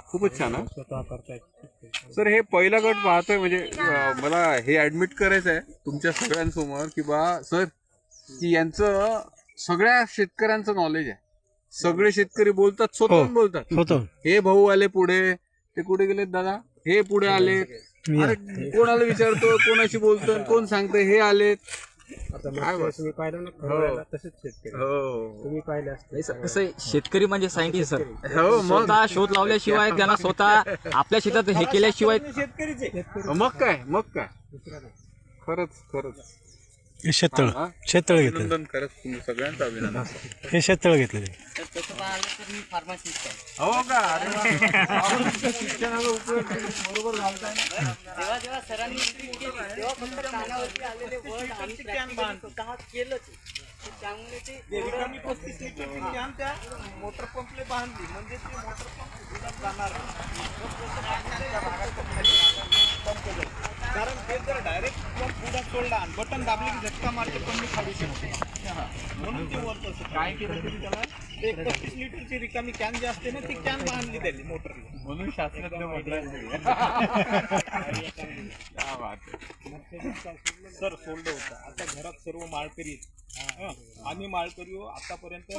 खूपच छान. स्वतः करतायत सर हे पहिला गट पाहतोय म्हणजे मला हे ऍडमिट करायचं आहे तुमच्या सगळ्यांसमोर की बा सर की यांचं सगळ्या शेतकऱ्यांचं नॉलेज आहे. सगळे शेतकरी बोलतात, स्वतःहून बोलतात. हे भाऊ आले पुढे, ते कुठे गेलेत दादा, हे पुढे आले. अरे कोणाला विचारतो, कोणाशी बोलतो, कोण सांगतं हे आलेत. आता तुम्ही पाहिलं ना खरं तसेच शेतकरी तुम्ही पाहिले असते. कसं शेतकरी म्हणजे सायंटिस्ट सर. हो मग स्वतः शोध लावल्याशिवाय त्यांना स्वतः आपल्या शेतात हे केल्याशिवाय मग काय खरंच खरंच हे शेततळ घेतलं. अभिनंदन. खरंच तुम्ही सगळ्यांचं अभिनंदन. हे शेततळ घेतलं. हो का? अरे वा. शिक्षणाचा उपयोग बरोबर झाला ना. जेव्हा सरांनी तेव्हा फक्त कानावरती आलेले वर्ड आणि स्वतः केलंच. त्यामुळे ते रिकामी 35 लिटरची कॅन त्या मोटर पंपले बांधली म्हणजे ते मोटर पंप दुधात जाणार कारण ते जर डायरेक्ट पंप दुधात सोडला आणि बटन दाबले की झटका मारते पण मी काढू शकतो म्हणून ते वरत असं काय केलं तरी त्याला ते 35 लिटरची रिकामी कॅन जी असते ना ती कॅन बांधली त्याली मोटरला म्हणून शास्त्रज्ञ म्हटलं सर सोडलं होतं. आता घरात सर्व माळकरी आम्ही माळकरी हो. आतापर्यंत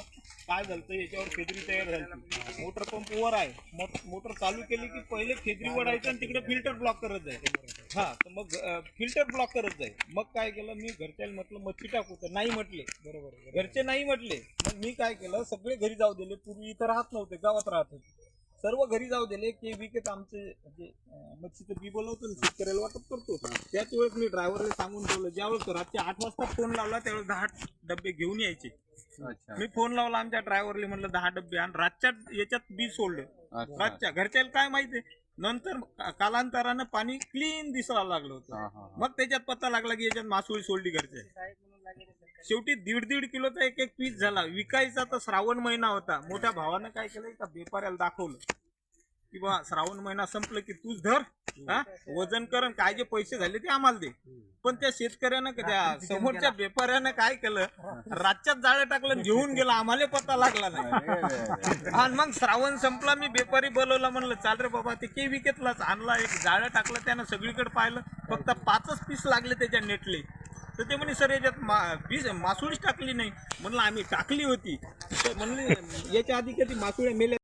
काय झालं याच्यावर खेजरी तयार झाली. मोटर पंप वर आहे, मोटर चालू केली की पहिले खेजरी वडायचं आणि तिकडे फिल्टर ब्लॉक करत जाईल. हा तर मग फिल्टर ब्लॉक करत जाईल. मग काय केलं मी घरच्याला म्हटलं मच्छी टाकू तर नाही म्हटले. बरोबर घरचे नाही म्हटले. मग मी काय केलं सगळे घरी जाऊ दिले. पूर्वी इथं राहत नव्हते, गावात राहत होते. सर्व घरी जाऊ दिले की विकेत आमचे म्हणजे मच्छीचं बी बोलवतो ना शेतकऱ्याला वाटप करतो. त्याच वेळेस मी ड्रायव्हरला सांगून ठेवलं ज्यावेळेस रात्री 8 वाजता फोन लावला त्यावेळेस 10 डबे घेऊन यायचे. मी फोन लावला आमच्या ड्रायव्हरला म्हणलं 10 डबे आणि रातच्या याच्यात बी सोडलं. रातच्या घरच्याला काय माहिती. नंतर कालांतरानं पाणी क्लीन दिसायला लागलं होतं. मग त्याच्यात पत्ता लागला की याच्यात मासोळी सोडली घरच्या. शेवटी 1.5 किलोचा एक पीस झाला. विकायचा तर श्रावण महिना होता. मोठ्या भावानं काय केलं का व्यापाऱ्याला दाखवलं की बा श्रावण महिना संपलं की तूच धर वजन कर काय जे पैसे झाले ते आम्हाला दे. पण त्या शेतकऱ्यानं त्या समोरच्या व्यापाऱ्यानं काय केलं रातच्याच जाळं टाकलं घेऊन गेला. आम्हाला पत्ता लागला नाही. आणि मग श्रावण संपला मी व्यापारी बोलवला म्हणलं चाल रे बाबा ते के विकेतलाच आणला. एक जाळं टाकलं त्यानं सगळीकडे पाहिलं फक्त 5च पीस लागले त्याच्या नेटले. तर ते म्हणे सर याच्यात मासुळीच टाकली नाही. म्हणलं आम्ही टाकली होती. तर म्हणले याच्या आधी कधी मासुळ्या मेल्या